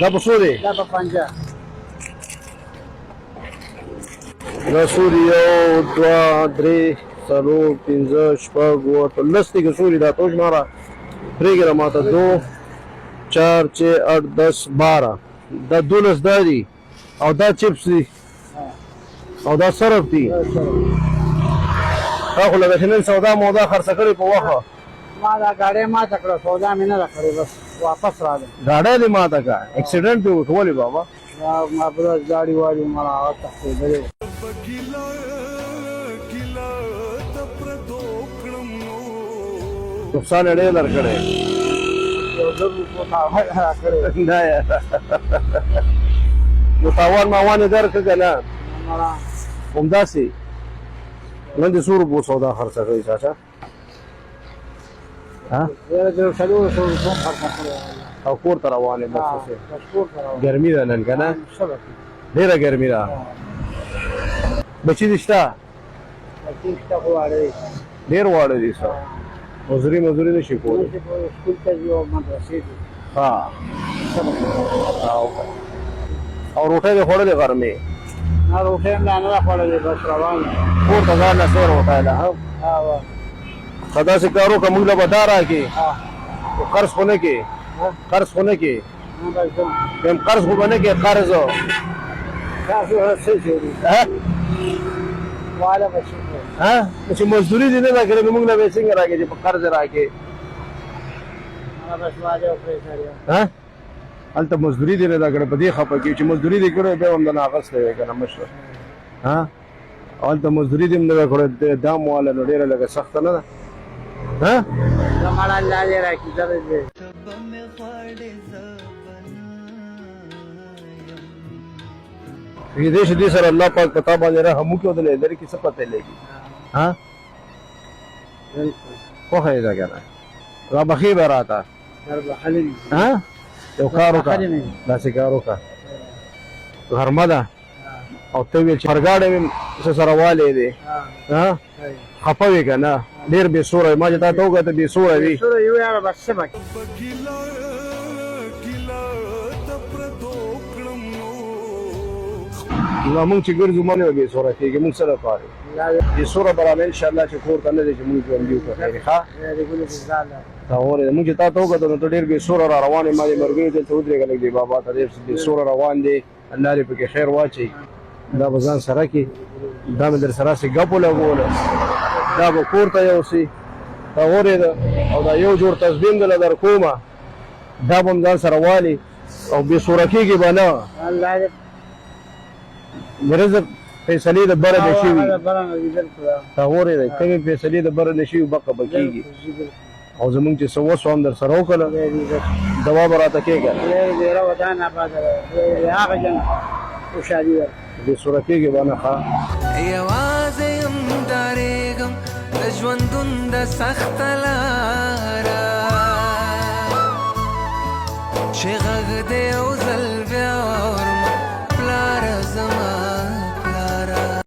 دا په څو دی؟ دا په 50. دا څو دي؟ 1 2 3 4 5 6 7 10 دي که څو دي؟ دا توش ماره پرېږده ماته 2 4 6 8 10 12 دا 12 دا دي او دا چپس دي او دا صرف دي. تا خو لکه چې نن سودا مودا خرڅه کړې په وخه. ما دا ګاډۍ ماته کړه، سودا مې نه ده کړې، بس واپس راغلم. ګاډۍ دې ماته کړه، اکسیډنټ پې وکړ. ولې بابا؟ ما بل ګاډي واړي مړه هغه تښتېدلې. نقصان یې ډېر درکړی. یو زر روپو تاوان راکړی. نه یاره نو تاوان ماوان یې درکړه که نه؟ همداسې نن دې څو روپو سودا خرڅه کړې چاچا؟ او کور ته روان یې؟ بس ګرمي ده نن که نه؟ ډېره ګرمي ده. بچي دې شته؟ ډېر واړه دي. څه مزدوري نشي کولی؟ ها او روټۍ دې خوړلې غرمې؟ نه روټۍ مې نه ده خوړلې، بس روان یم کور ته ځان نه څه روټۍ ده؟ ښه داسې کار وکړه موږ له به دا راکړې، قرض خو نه کې؟ قرض خو نه کې؟ یم قرض خو به نه کې؟ قرض چې مزدوري دې نه ده کړې نو موږ له به یې څنګه راکړې چې په قرض یې راکړې؟ هلته مزدوري دې نه ده کړې، په دې خفه کېږو چې مزدوري دې کړې بیا هم دنه اخیستی وی که نه مشره. هلته مزدوري دې هم نه ده کړې، دام واله نو ډېره لږه سخته نه ده. مړه الله دې راکړي زر دې. دې چې دې سره الله پاک په تا باندې رحم وکړي او د لرې کې څه پته لګي. خوښه یې ده که نه؟ رابخې به راته یو کار وکړه، داسې کار وکړه، غرمه ده او ته ویل چې فرګاډی مې څه سره والی دی، خفه وې که نه؟ ډېر بې سوره ما چې تا ته وکړه ته بې سوره وي. نو موږ چې ګرځو مه نه بې سوره کېږي، موږ څه لپاره بې سوره به رانه انشاءالله چې کور ته نه دی چې موږ ژوندي وکړو. خیر ښه تا اورېده موږ چې تا ته وکتل نو ته ډېر بې سوره را روان یې. ما دې ملګري دلته ودرېږه لږ دې بابا ته ډېر بې سوره روان دی، الله دې پکې خیر واچوي. دا به ځان سره کړي، دا مې در سره هسې ګپ ولګوله، دا به کور ته یوسي. تا اورېده او دا یو جوړ تسبیم دله در کومه دا به هم ځان سره والي او بې سوره کېږي به نه. د رزق فیصلې د بره نه شوي، تا اورېده کومې فیصلې د بره نه شوي بقه به کېږي. او زمونږ چې څه وسو هم در سره وکړله دوا به راته کېږه، بې سوره کېږي به نه. ښه یوازې یم ډارېږم د ژوندون د سخته لاره